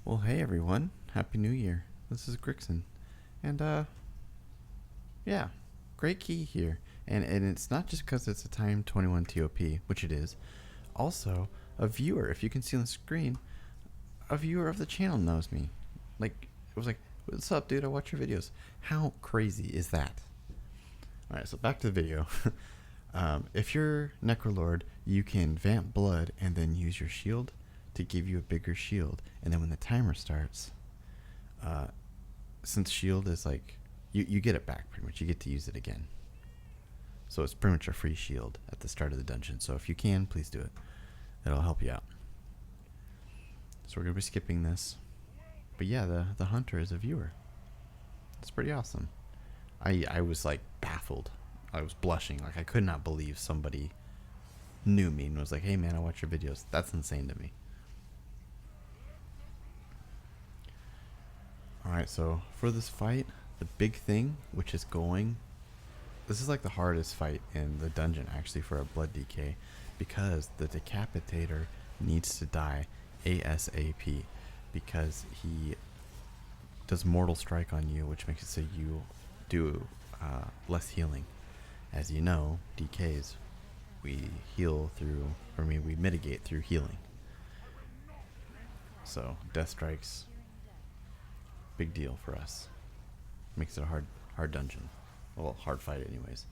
Well, hey everyone. Happy New Year. This is Grixon. And yeah, great key here. And it's not just because it's a time 21 TOP, which it is. Also, a viewer, if you can see on the screen, a viewer of the channel knows me. Like, it was like, "What's up, dude? I watch your videos." How crazy is that? Alright, so back to the video. If you're Necrolord, you can vamp blood and then use your shield to give you a bigger shield. And then when the timer starts, since shield is like, you get it back pretty much. You get to use it again. So it's pretty much a free shield at the start of the dungeon. So if you can, please do it. It'll help you out. So we're going to be skipping this. But yeah, the hunter is a viewer. It's pretty awesome. I was like baffled. I was blushing. Like I could not believe somebody knew me and was like, "Hey man, I watch your videos." That's insane to me. Alright, so for this fight, the big thing, which is this is like the hardest fight in the dungeon actually for a blood DK, because the decapitator needs to die ASAP, because he does mortal strike on you, which makes it so you do less healing. As you know, DKs, we mitigate through healing. So death strikes, big deal for us. Makes it a hard dungeon. Well, hard fight anyways.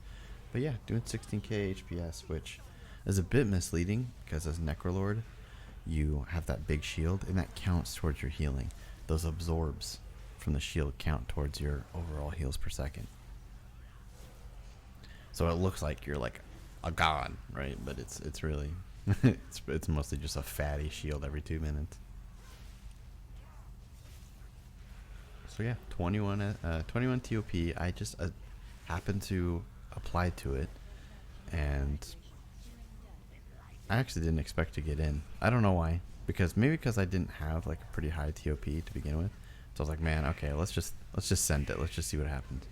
But yeah, doing 16k HPS, which is a bit misleading because as Necrolord, you have that big shield and that counts towards your healing. Those absorbs from the shield count towards your overall heals per second. So it looks like you're like a god, right? But it's really it's mostly just a fatty shield every 2 minutes. So yeah, 21 TOP. I just happened to apply to it, and I actually didn't expect to get in. I don't know why, because I didn't have like a pretty high TOP to begin with. So I was like, man, okay, let's just send it. Let's just see what happens.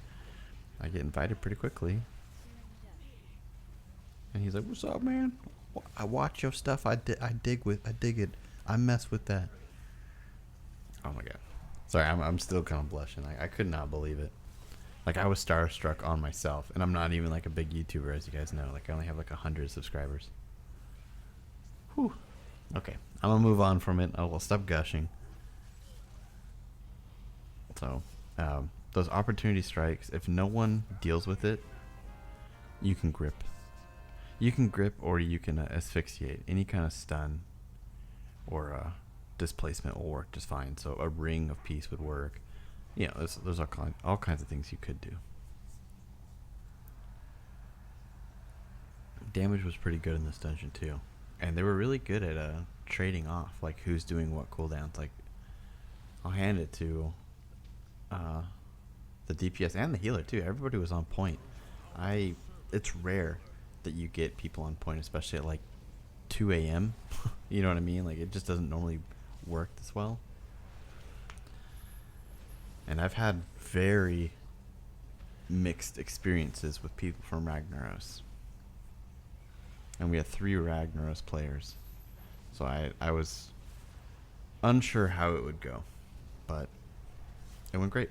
I get invited pretty quickly, and he's like, "What's up, man? I watch your stuff. I dig it. I mess with that." Oh my god. Sorry, I'm still kind of blushing. I could not believe it. Like, I was starstruck on myself, and I'm not even like a big YouTuber, as you guys know. Like, I only have like 100 subscribers. Whew. Okay, I'm gonna move on from it. I'll stop gushing. So, those opportunity strikes, if no one deals with it, you can grip. You can grip, or you can asphyxiate. Any kind of stun or displacement will work just fine. So a ring of peace would work. You know, there's all kinds of things you could do. Damage was pretty good in this dungeon too, and they were really good at trading off, like who's doing what cooldowns. Like, I'll hand it to the DPS and the healer too. Everybody was on point. It's rare that you get people on point, especially at like 2 a.m. You know what I mean? Like, it just doesn't normally work this well. And I've had very mixed experiences with people from Ragnaros. And we had 3 Ragnaros players. So I was unsure how it would go. But it went great.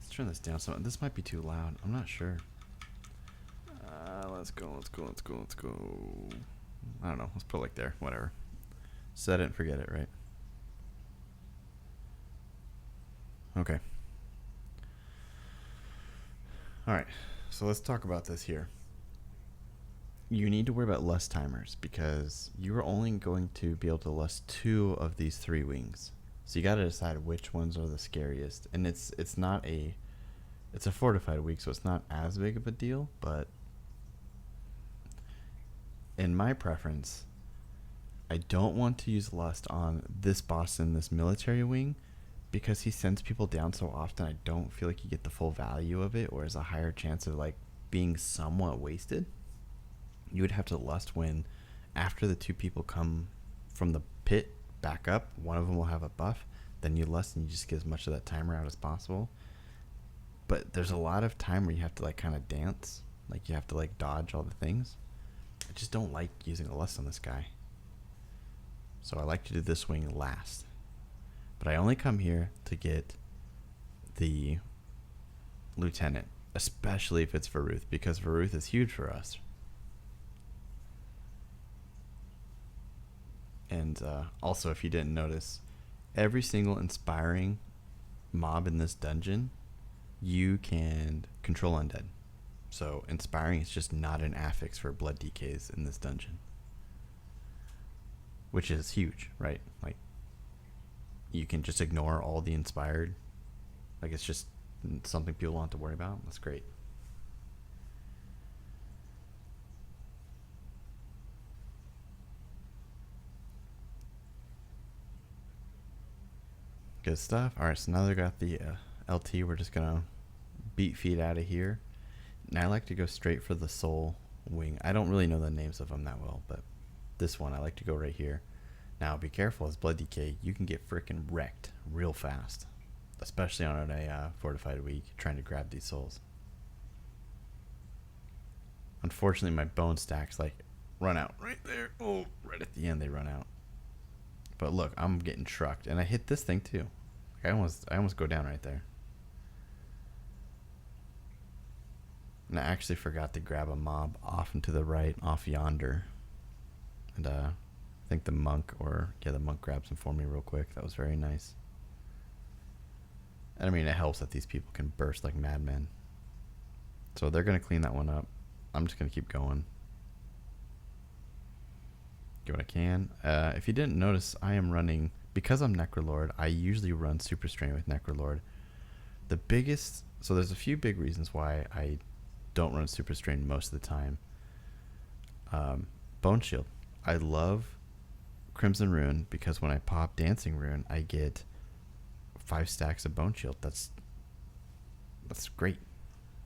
Let's turn this down some. This might be too loud. I'm not sure. Let's go. I don't know. Let's put it like there. Whatever. Set it and forget it, right? Okay. Alright. So let's talk about this here. You need to worry about lust timers, because you're only going to be able to lust 2 of these 3 wings. So you gotta decide which ones are the scariest. And it's a fortified week, so it's not as big of a deal, but in my preference, I don't want to use lust on this boss in this military wing, because he sends people down so often. I don't feel like you get the full value of it, or there's a higher chance of like being somewhat wasted. You would have to lust when after the 2 people come from the pit back up, one of them will have a buff, then you lust and you just get as much of that timer out as possible. But there's a lot of time where you have to like kind of dance. Like you have to like dodge all the things. I just don't like using a lust on this guy. So I like to do this swing last. But I only come here to get the lieutenant, especially if it's Varuth, because Varuth is huge for us. And also, if you didn't notice, every single inspiring mob in this dungeon, you can control undead. So inspiring is just not an affix for blood DKs in this dungeon, which is huge, right? Like you can just ignore all the inspired. Like it's just something people don't have to worry about. That's great. Good stuff. All right, so now they got the LT. We're just gonna beat feet out of here. And I like to go straight for the soul wing. I don't really know the names of them that well, but this one I like to go right here. Now be careful, as blood decay, you can get freaking wrecked real fast, especially on a fortified week trying to grab these souls. Unfortunately, my bone stacks like run out right there. Oh, right at the end they run out. But look, I'm getting trucked, and I hit this thing too. I almost go down right there. And I actually forgot to grab a mob off and to the right, off yonder. And I think the monk grabs him for me real quick. That was very nice. And I mean, it helps that these people can burst like madmen. So they're going to clean that one up. I'm just going to keep going. Do what I can. If you didn't notice, I am running, because I'm Necrolord, I usually run Super Strain with Necrolord. So there's a few big reasons why I don't run Super Strain most of the time. Bone Shield. I love Crimson Rune because when I pop Dancing Rune, I get 5 stacks of Bone Shield. That's great.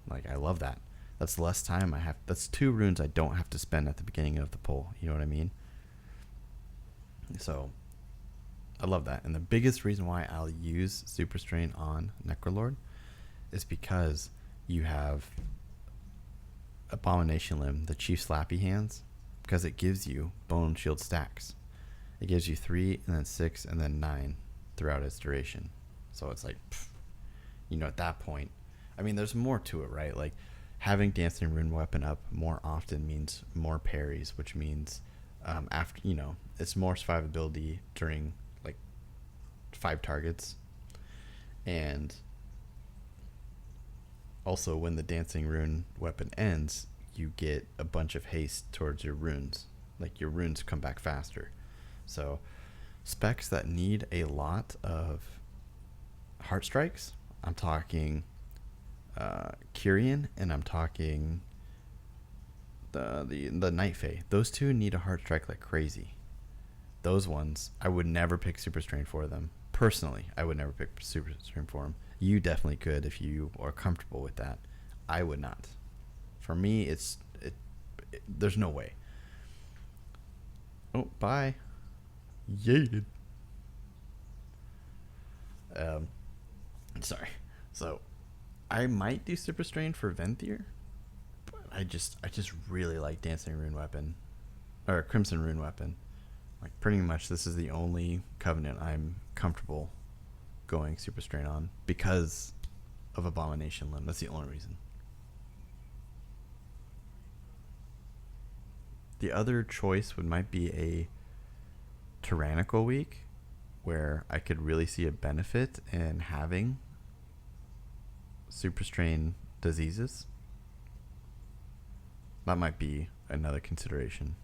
Like, I love that. That's less time I have. That's 2 runes I don't have to spend at the beginning of the pull. You know what I mean? So, I love that. And the biggest reason why I'll use Super Strain on Necrolord is because you have Abomination Limb, the Chief Slappy Hands, because it gives you Bone Shield stacks. It gives you 3 and then 6 and then 9 throughout its duration. So it's like, at that point, I mean, there's more to it, right? Like having Dancing Rune weapon up more often means more parries, which means after, it's more survivability during like 5 targets. And also when the Dancing Rune weapon ends, you get a bunch of haste towards your runes. Like your runes come back faster. So specs that need a lot of heart strikes, I'm talking Kyrian, and I'm talking the Night Fae. Those 2 need a heart strike like crazy. Those ones, I would never pick Super Strain for them. Personally, I would never pick Super Strain for them. You definitely could if you are comfortable with that. I would not. For me, there's no way. Oh, bye. Yeeted. Sorry. So, I might do Super Strain for Venthyr, but I just really like Dancing Rune weapon, or Crimson Rune weapon. Like pretty much, this is the only covenant I'm comfortable going Super Strain on because of Abomination Limb. That's the only reason. The other choice might be a Tyrannical week, where I could really see a benefit in having Super Strain diseases. That might be another consideration,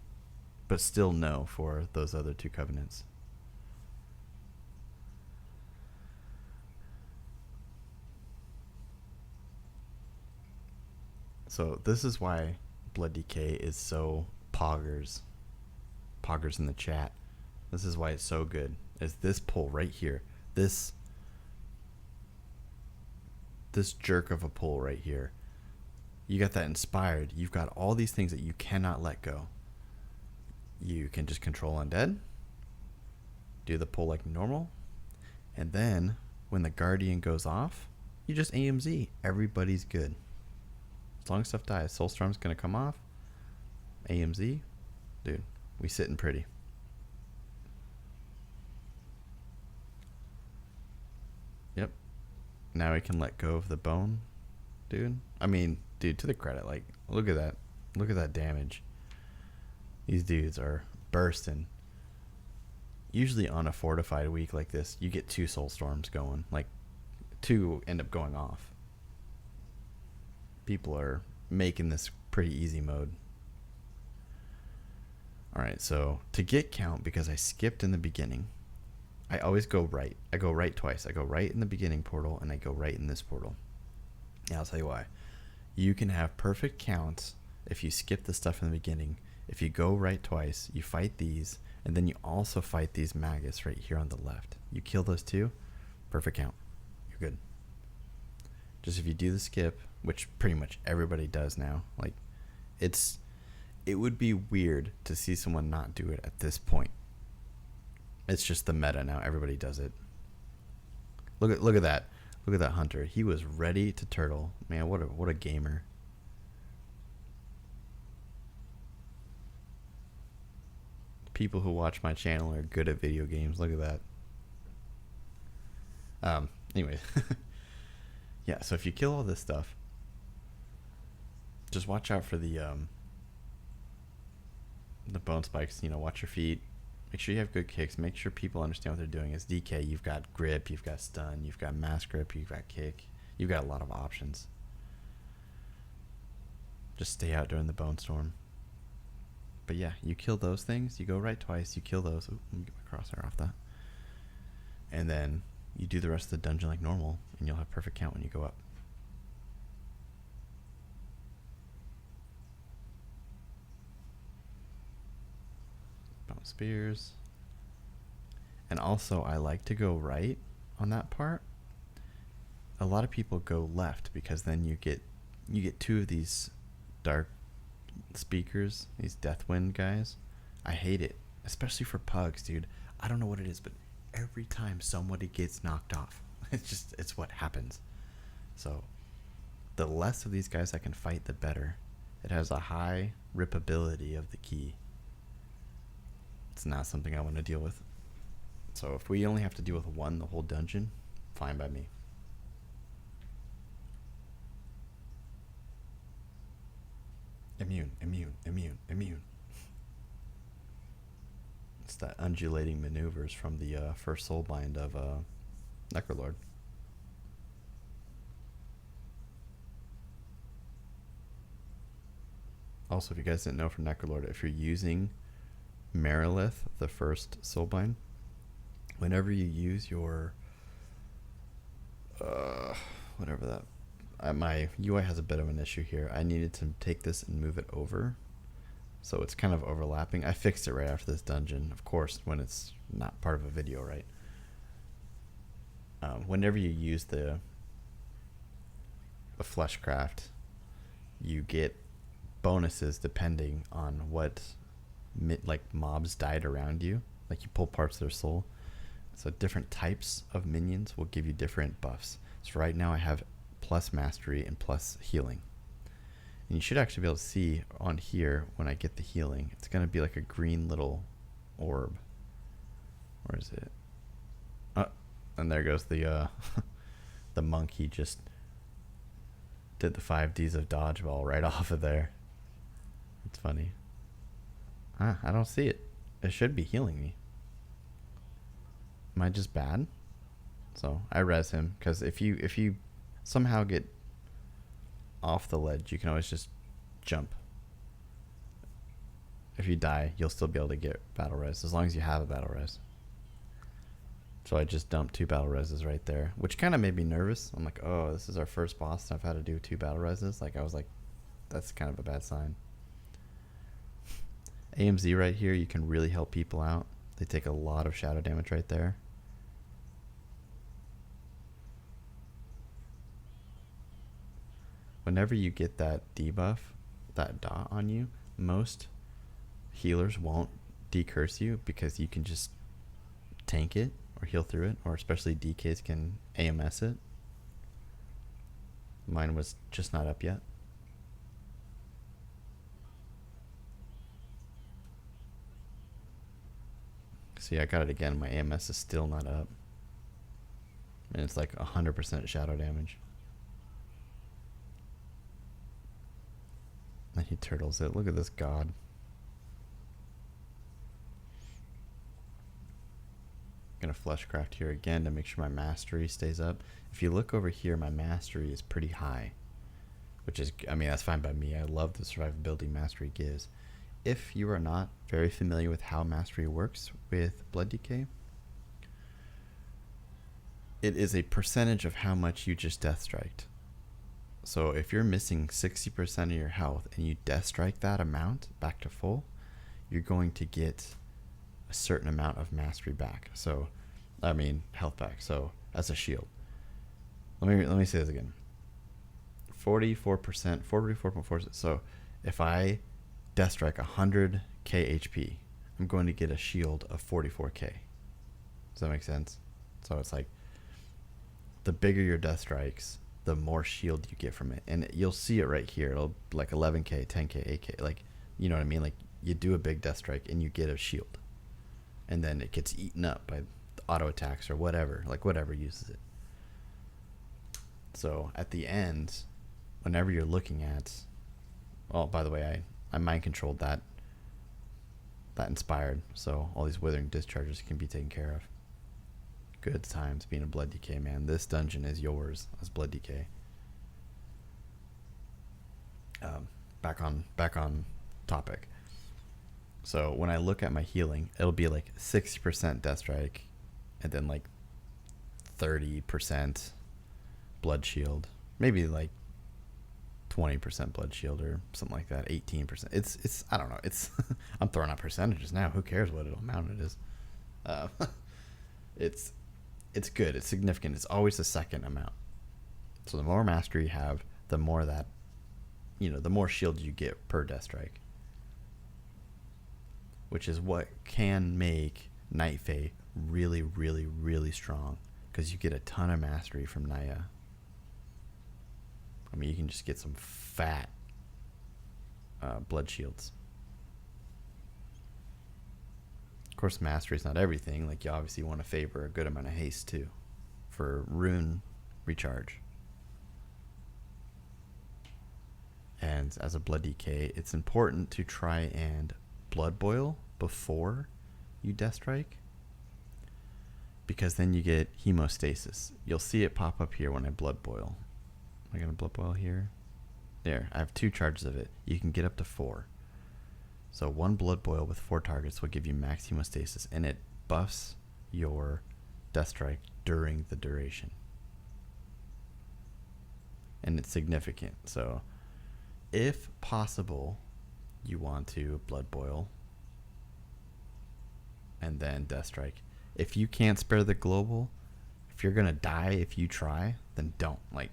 but still no for those other 2 covenants. So this is why Blood Decay is so poggers in the chat. This is why it's so good. Is this pull right here. This jerk of a pull right here. You got that inspired. You've got all these things that you cannot let go. You can just control undead. Do the pull like normal. And then when the Guardian goes off, you just AMZ. Everybody's good. As long as stuff dies, Soulstorm's gonna come off. AMZ, dude, we sitting pretty. Yep. Now we can let go of the bone, dude. I mean, dude, to the credit, like, look at that. Look at that damage. These dudes are bursting. Usually on a fortified week like this, you get 2 Soulstorms going. Like, 2 end up going off. People are making this pretty easy mode. Alright, so to get count, because I skipped in the beginning, I always go right. I go right twice. I go right in the beginning portal, and I go right in this portal. And I'll tell you why. You can have perfect counts if you skip the stuff in the beginning. If you go right twice, you fight these, and then you also fight these maggots right here on the left. You kill those 2, perfect count. You're good. Just if you do the skip, which pretty much everybody does now, like, it would be weird to see someone not do it at this point. It's just the meta now. Everybody does it. Look at that. Look at that hunter. He was ready to turtle. Man, what a gamer. People who watch my channel are good at video games. Look at that. Anyway. Yeah, so if you kill all this stuff, just watch out for the bone spikes. You know, watch your feet. Make sure you have good kicks. Make sure people understand what they're doing. As DK, you've got grip, you've got stun, you've got mass grip, you've got kick. You've got a lot of options. Just stay out during the bone storm. But yeah, you kill those things. You go right twice. You kill those. Ooh, let me get my crosshair off that. And then you do the rest of the dungeon like normal, and you'll have perfect count when you go up. Bounce spears. And also, I like to go right on that part. A lot of people go left because then you get 2 of these dark speakers, these Deathwind guys. I hate it, especially for pugs, dude. I don't know what it is, but every time somebody gets knocked off, it's what happens. So the less of these guys I can fight, the better. It has a high ripability of the key. It's not something I want to deal with. So if we only have to deal with 1 the whole dungeon, fine by me. Immune, immune, immune, immune. It's that undulating maneuvers from the first soulbind of Necrolord. Also, if you guys didn't know from Necrolord, if you're using Merilith, the first soulbind, whenever you use your whatever that, my UI has a bit of an issue here. I needed to take this and move it over, so it's kind of overlapping. I fixed it right after this dungeon, of course, when it's not part of a video, right? Whenever you use the fleshcraft, you get bonuses depending on what mobs died around you. Like, you pull parts of their soul, so different types of minions will give you different buffs. So right now I have plus mastery and plus healing, and you should actually be able to see on here when I get the healing, it's going to be like a green little orb. Where is it? Oh, and there goes the the monkey. Just did the 5Ds of dodgeball right off of there. It's funny. I don't see it. It should be healing me. Am I just bad? So I res him, because if you somehow get off the ledge, you can always just jump. If you die, you'll still be able to get battle res as long as you have a battle res. So I just dumped 2 battle reses right there, which kind of made me nervous. I'm like, oh, this is our first boss, and I've had to do 2 battle reses. Like, I was like, that's kind of a bad sign. AMZ right here, you can really help people out. They take a lot of shadow damage right there. Whenever you get that debuff, that dot on you, most healers won't decurse you because you can just tank it or heal through it, or especially DKs can AMS it. Mine was just not up yet. See, I got it again. My AMS is still not up. And it's like 100% shadow damage. And he turtles it. Look at this god. Gonna fleshcraft here again to make sure my mastery stays up. If you look over here, my mastery is pretty high, which is, I mean, that's fine by me. I love the survivability mastery gives. If you are not very familiar with how mastery works with Blood Decay, it is a percentage of how much you just death striked. So if you're missing 60% of your health and you death strike that amount back to full, you're going to get a certain amount of mastery back. So, I mean, health back. So as a shield. Let me say this again. 44%. So if I death strike 100k HP, I'm going to get a shield of 44k. Does that make sense? So it's like the bigger your death strikes, the more shield you get from it. And you'll see it right here. It'll like 11k, 10k, 8k. Like, you know what I mean? Like you do a big death strike and you get a shield. And then it gets eaten up by auto attacks or whatever. Like whatever uses it. So at the end, whenever you're looking at... Oh, by the way, I mind controlled that inspired. So all these withering discharges can be taken care of. Good times being a Blood Decay, man. This dungeon is yours as Blood Decay. Back on topic. So when I look at my healing, it'll be like 60% death strike, and then like 30% blood shield, maybe like 20% blood shield or something like that. 18%. It's I don't know. It's I'm throwing out percentages now. Who cares what amount it is? It's good. It's significant. It's always the second amount. So the more mastery you have, the more that, the more shield you get per death strike. Which is what can make Night Fae really, really, really strong. Because you get a ton of mastery from Naya. I mean, you can just get some fat blood shields. Of course, mastery is not everything. Like, you obviously want to favor a good amount of haste, too, for rune recharge. And as a Blood Decay, it's important to try and blood boil before you death strike, because then you get hemostasis. You'll see it pop up here when I blood boil. Am I going to blood boil here? There, I have 2 charges of it. You can get up to 4. So 1 blood boil with 4 targets will give you max hemostasis, and it buffs your death strike during the duration. And it's significant. So if possible, you want to blood boil and then death strike. If you can't spare the global, if you're gonna die if you try, then don't. Like,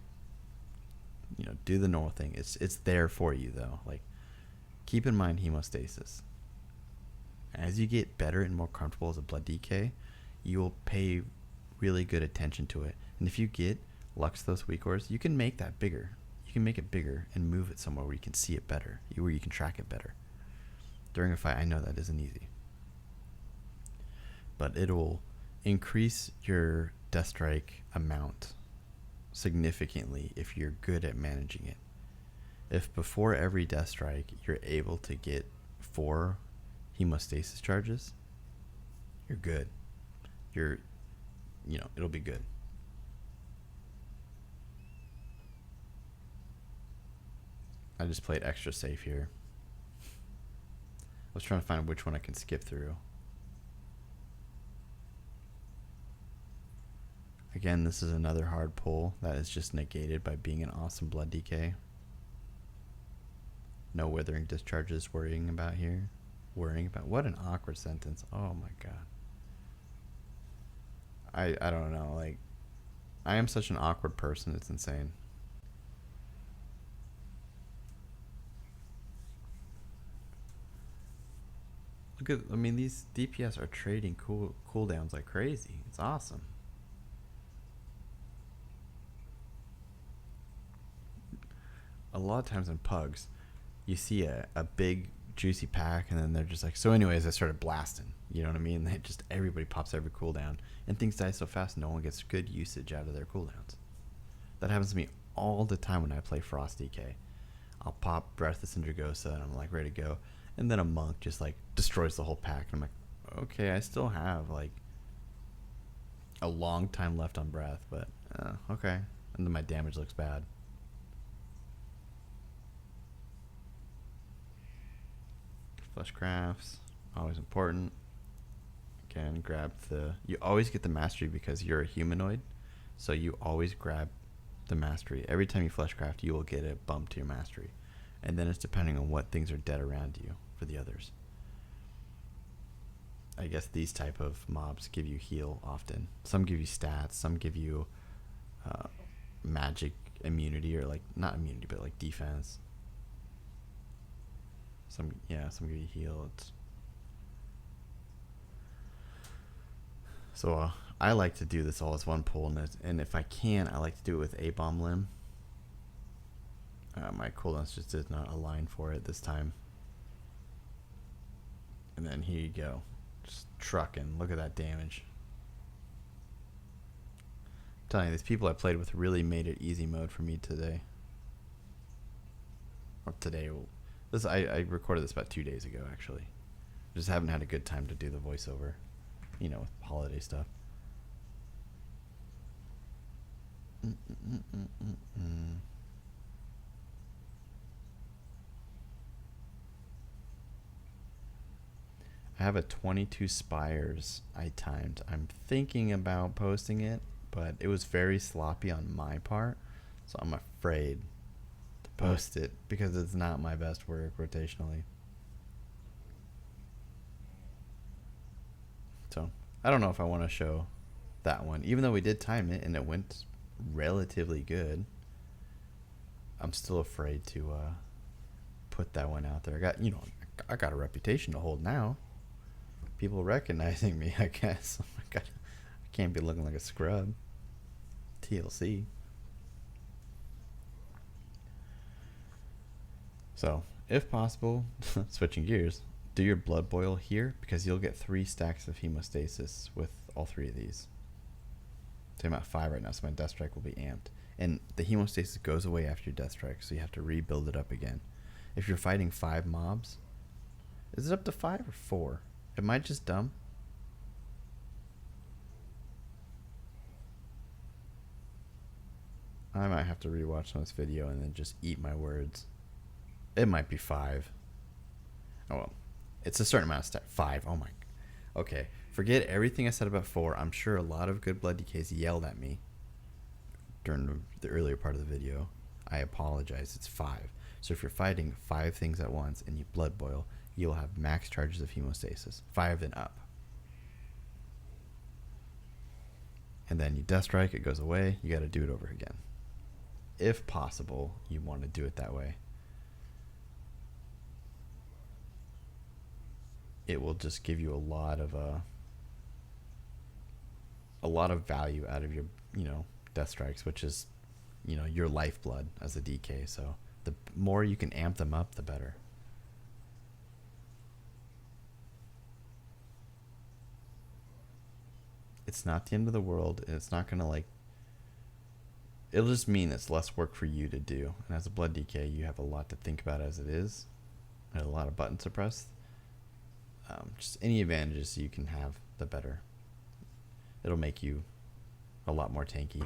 do the normal thing. It's there for you though. Like, keep in mind hemostasis. As you get better and more comfortable as a Blood Decay, you will pay really good attention to it. And if you get Luxthos weak ores, you can make that bigger. You can make it bigger and move it somewhere where you can see it better, where you can track it better. During a fight, I know that isn't easy. But it'll increase your death strike amount significantly if you're good at managing it. If before every death strike you're able to get 4 hemostasis charges, you're good. It'll be good. I just played extra safe here. I was trying to find which one I can skip through. Again, this is another hard pull that is just negated by being an awesome Blood Decay. No withering discharges worrying about here. What an awkward sentence. Oh my god. I don't know, like, I am such an awkward person, it's insane. These DPS are trading cooldowns like crazy. It's awesome. A lot of times in pugs, you see a big juicy pack, and then they're just like, so anyways, I started blasting. You know what I mean? They just, everybody pops every cooldown, and things die so fast no one gets good usage out of their cooldowns. That happens to me all the time when I play Frost DK. I'll pop Breathless and Dragosa, and I'm like ready to go, and then a monk just like destroys the whole pack, and I'm like, okay, I still have like a long time left on breath, but okay. And then my damage looks bad. Fleshcrafts, always important. Again, grab the... You always get the mastery because you're a humanoid, so you always grab the mastery. Every time you fleshcraft, you will get a bump to your mastery. And then it's depending on what things are dead around you for the others. I guess these type of mobs give you heal often. Some give you stats, some give you magic immunity, or like, not immunity, but like defense. Some give you heal. So I like to do this all as one pull, and if I can, I like to do it with A-Bomb Limb. My cooldowns just did not align for it this time. And then here you go. Just trucking. Look at that damage. I'm telling you, these people I played with really made it easy mode for me today. Or today. I recorded this about 2 days ago, actually. Just haven't had a good time to do the voiceover. You know, with holiday stuff. I have a 22 spires I timed. I'm thinking about posting it, but it was very sloppy on my part, so I'm afraid to post it because it's not my best work rotationally. So I don't know if I want to show that one, even though we did time it and it went relatively good. I'm still afraid to put that one out there. I got a reputation to hold now. People recognizing me, I guess. I can't be looking like a scrub. TLC. So, if possible, switching gears, do your blood boil here because you'll get 3 stacks of hemostasis with all 3 of these. So I'm at 5 right now, so my death strike will be amped. And the hemostasis goes away after your death strike, so you have to rebuild it up again. If you're fighting 5 mobs, is it up to 5 or 4? Am I just dumb? I might have to rewatch this video and then just eat my words. It might be 5. Oh well. It's a certain amount of stat. 5. Oh my. Okay. Forget everything I said about 4. I'm sure a lot of good blood DKs yelled at me during the earlier part of the video. I apologize. It's 5. So if you're fighting 5 things at once and you blood boil, you'll have max charges of hemostasis. 5 and up. And then you death strike, it goes away. You got to do it over again. If possible, you want to do it that way. It will just give you a lot of value out of your, death strikes, which is, your lifeblood as a DK. So the more you can amp them up, the better. It's not the end of the world, and it's not gonna it'll just mean it's less work for you to do. And as a blood DK, you have a lot to think about as it is, and a lot of buttons to press. Just any advantages you can have, the better. It'll make you a lot more tanky.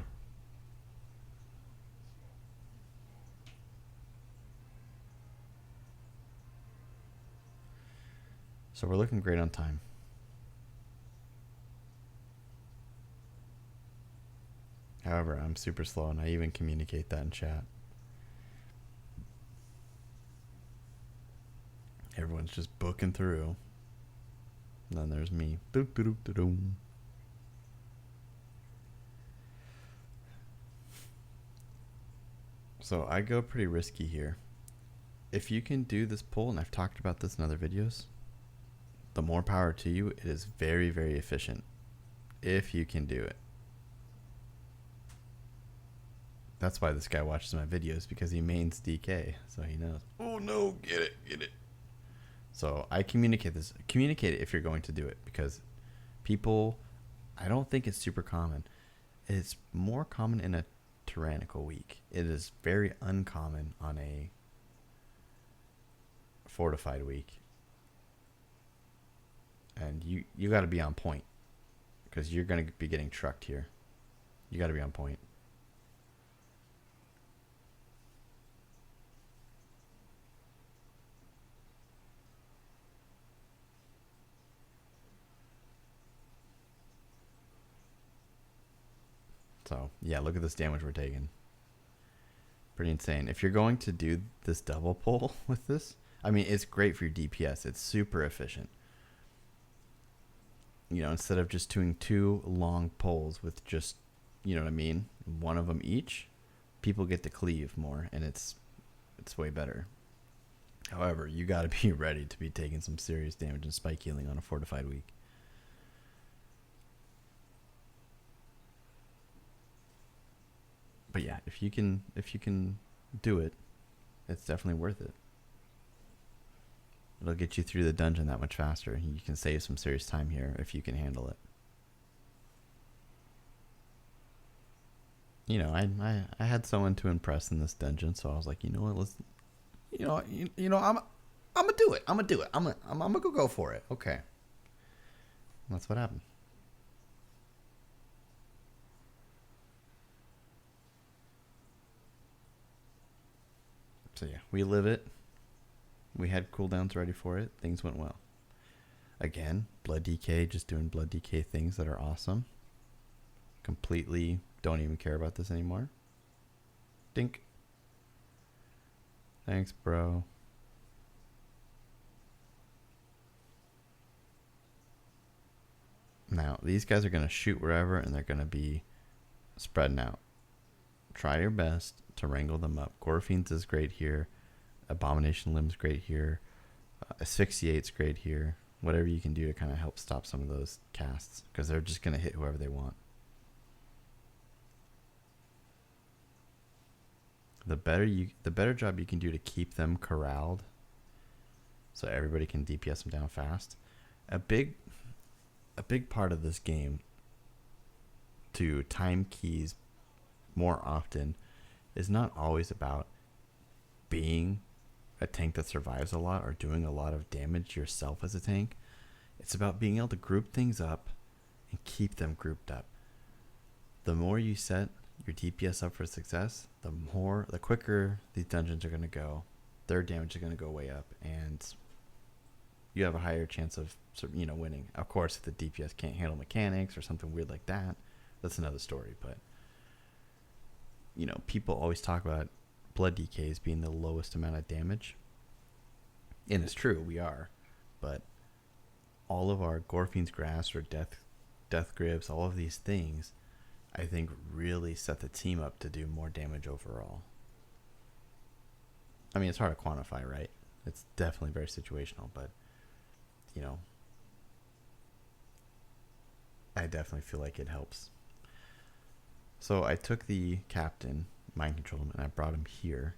So we're looking great on time. However, I'm super slow, and I even communicate that in chat. Everyone's just booking through. And then there's me. So I go pretty risky here. If you can do this pull, and I've talked about this in other videos, the more power to you. It is very, very efficient if you can do it. That's why this guy watches my videos, because he mains DK, so he knows. Oh no, get it. So I communicate this. Communicate it if you're going to do it, because people, I don't think it's super common. It's more common in a tyrannical week. It is very uncommon on a fortified week. And you got to be on point, because you're going to be getting trucked here. You got to be on point. So, yeah, look at this damage we're taking. Pretty insane. If you're going to do this double pull with this, I mean, it's great for your DPS. It's super efficient. You know, instead of just doing 2 long pulls with just, you know what I mean, one of them each, people get to cleave more, and it's way better. However, you got to be ready to be taking some serious damage and spike healing on a fortified week. But yeah, if you can do it, it's definitely worth it. It'll get you through the dungeon that much faster. You can save some serious time here if you can handle it. You know, I had someone to impress in this dungeon, so I was like, you know what, let's, I'm gonna do it. I'm gonna go for it. Okay, and that's what happened. So yeah, we live it. We had cooldowns ready for it. Things went well. Again, blood DK, just doing blood DK things that are awesome. Completely don't even care about this anymore. Dink. Thanks, bro. Now, these guys are going to shoot wherever, and they're going to be spreading out. Try your best to wrangle them up. Gorfine's is great here. Abomination Limb's great here. Asphyxiate's great here. Whatever you can do to kind of help stop some of those casts, because they're just going to hit whoever they want. The better job you can do to keep them corralled, so everybody can DPS them down fast. A big part of this game to time keys more often is not always about being a tank that survives a lot or doing a lot of damage yourself as a tank. It's about being able to group things up and keep them grouped up. The more you set your DPS up for success, the quicker these dungeons are going to go. Their damage is going to go way up, and you have a higher chance of winning. Of course, if the DPS can't handle mechanics or something weird like that, that's another story. But people always talk about blood DKs being the lowest amount of damage, and it's true, we are. But all of our Gorfine's Grasp or death grips, all of these things, I think really set the team up to do more damage overall. I mean, it's hard to quantify, right? It's definitely very situational, but I definitely feel like it helps. So I took the captain, mind controlled him, and I brought him here.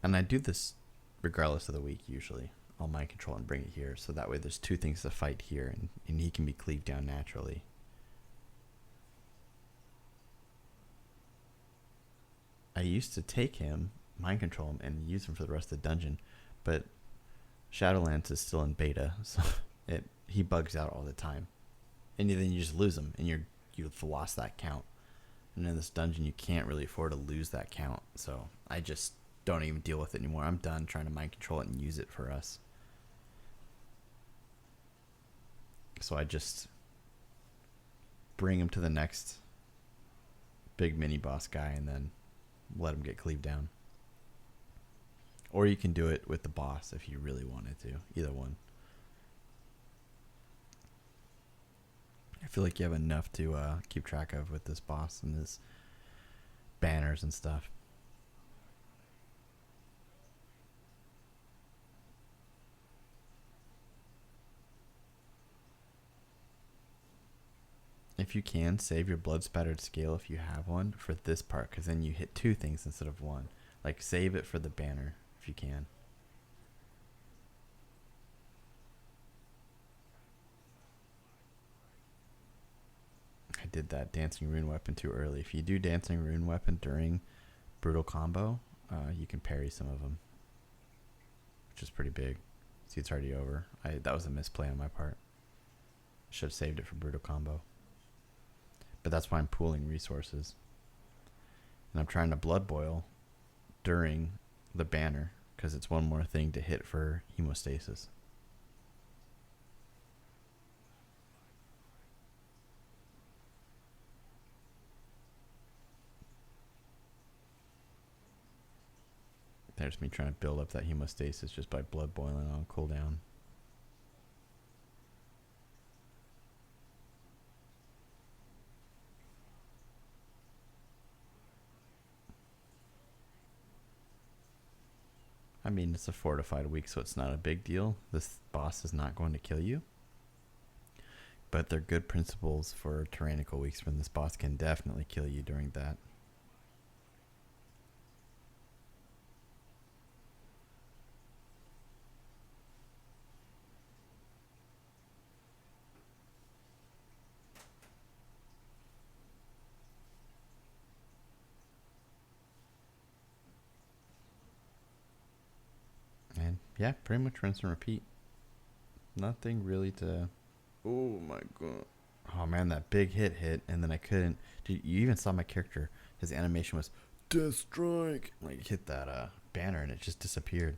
And I do this regardless of the week usually. I'll mind control and bring it here, so that way there's 2 things to fight here, and he can be cleaved down naturally. I used to take him, mind control him, and use him for the rest of the dungeon, but Shadowlands is still in beta, so he bugs out all the time. And then you just lose him, and you've lost that count. And in this dungeon, you can't really afford to lose that count, so I just don't even deal with it anymore. I'm done trying to mind control it and use it for us. So I just bring him to the next big mini boss guy and then let him get cleaved down. Or you can do it with the boss if you really wanted to. Either one. I feel like you have enough to keep track of with this boss and his banners and stuff. If you can, save your blood spattered scale if you have one for this part, because then you hit 2 things instead of 1. Like, save it for the banner if you can. did that Dancing Rune Weapon too early. If you do Dancing Rune Weapon during Brutal Combo, you can parry some of them, which is pretty big. See, it's already over. That was a misplay on my part. Should have saved it for Brutal Combo. But that's why I'm pooling resources. And I'm trying to Blood Boil during the banner, because it's one more thing to hit for hemostasis. There's me trying to build up that hemostasis just by blood boiling on cooldown. I mean, it's a fortified week, so it's not a big deal. This boss is not going to kill you. But they're good principles for tyrannical weeks when this boss can definitely kill you during that. And yeah, pretty much rinse and repeat. Nothing really to... Oh my god. Oh man, that big hit, and then I couldn't... Dude, you even saw my character. His animation was Death Strike. Like, hit that banner and it just disappeared.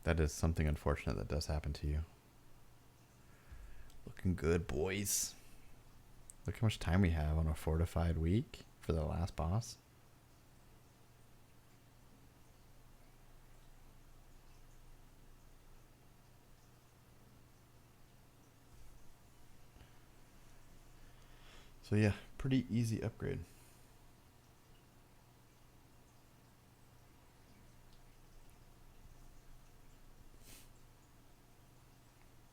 That is something unfortunate that does happen to you. Looking good, boys. Look how much time we have on a fortified week for the last boss. So yeah, pretty easy upgrade.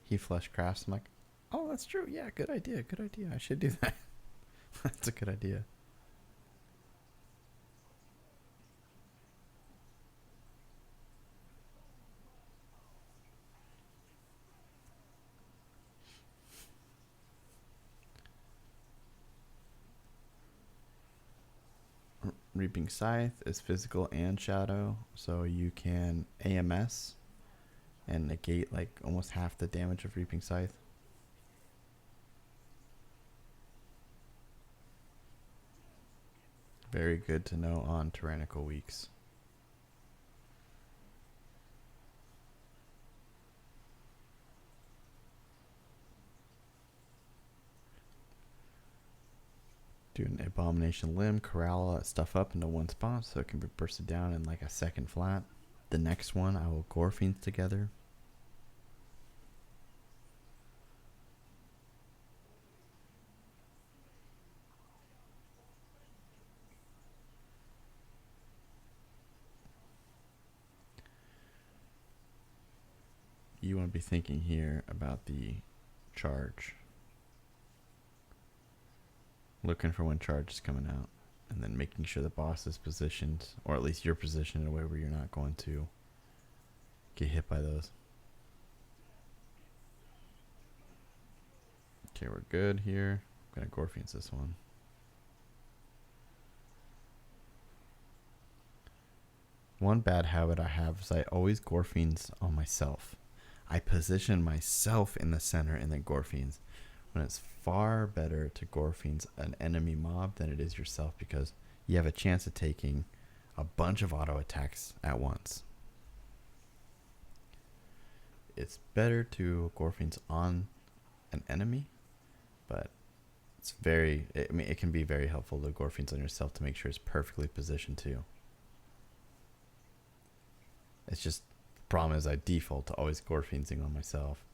He flush crafts. I'm like, oh, that's true. Yeah, good idea. Good idea. I should do that. That's a good idea. Reaping Scythe is physical and shadow, so you can AMS and negate like almost half the damage of Reaping Scythe. Very good to know on tyrannical weeks. Do an Abomination Limb, corral all that stuff up into one spot so it can be bursted down in like a second flat. The next one, I will Gore Fiends together. You want to be thinking here about the charge. Looking for when charge is coming out, and then making sure the boss is positioned, or at least you're positioned in a way where you're not going to get hit by those. Okay, we're good here. I'm gonna Gore Fiends this one. One bad habit I have is I always Gore Fiends on myself. I position myself in the center and then Gore Fiends, when it's far better to Gore Fiends an enemy mob than it is yourself, because you have a chance of taking a bunch of auto attacks at once. It's better to Gore Fiends on an enemy, but it's it can be very helpful to Gore Fiends on yourself to make sure it's perfectly positioned too. It's just, the problem is I default to always Gore Fiendsing on myself.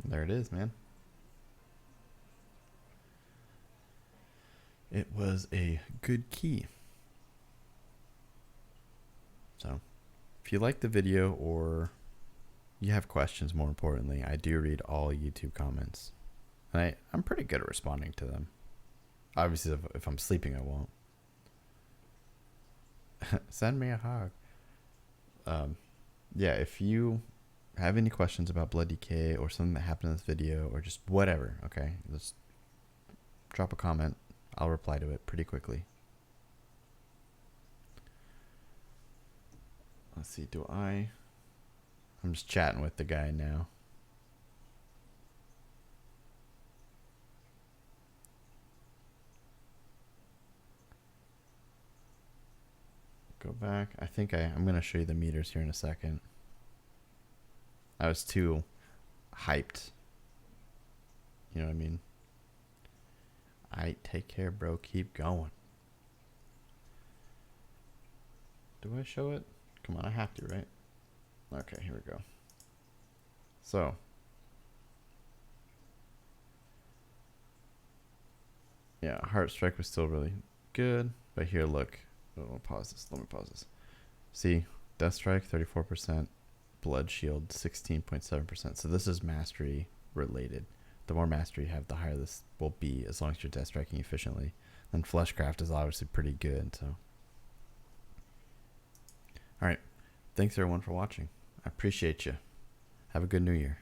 There it is, man. It was a good key. So, if you like the video or you have questions, more importantly, I do read all YouTube comments. And I'm pretty good at responding to them. Obviously, if I'm sleeping, I won't. Send me a hug. Yeah, if you have any questions about blood decay or something that happened in this video or just whatever, okay, just drop a comment. I'll reply to it pretty quickly. Let's see, I'm just chatting with the guy now. Go back. I think I'm going to show you the meters here in a second. I was too hyped. You know what I mean? Take care, bro. Keep going. Do I show it? Come on, I have to, right? Okay, here we go. So, yeah, heart strike was still really good. But here, look. Let me pause this. See, death strike, 34%. Blood shield, 16.7%. So this is mastery related. The more mastery you have, the higher this will be, as long as you're death striking efficiently. And fleshcraft is obviously pretty good. So, all right, thanks everyone for watching. I appreciate you. Have a good new year.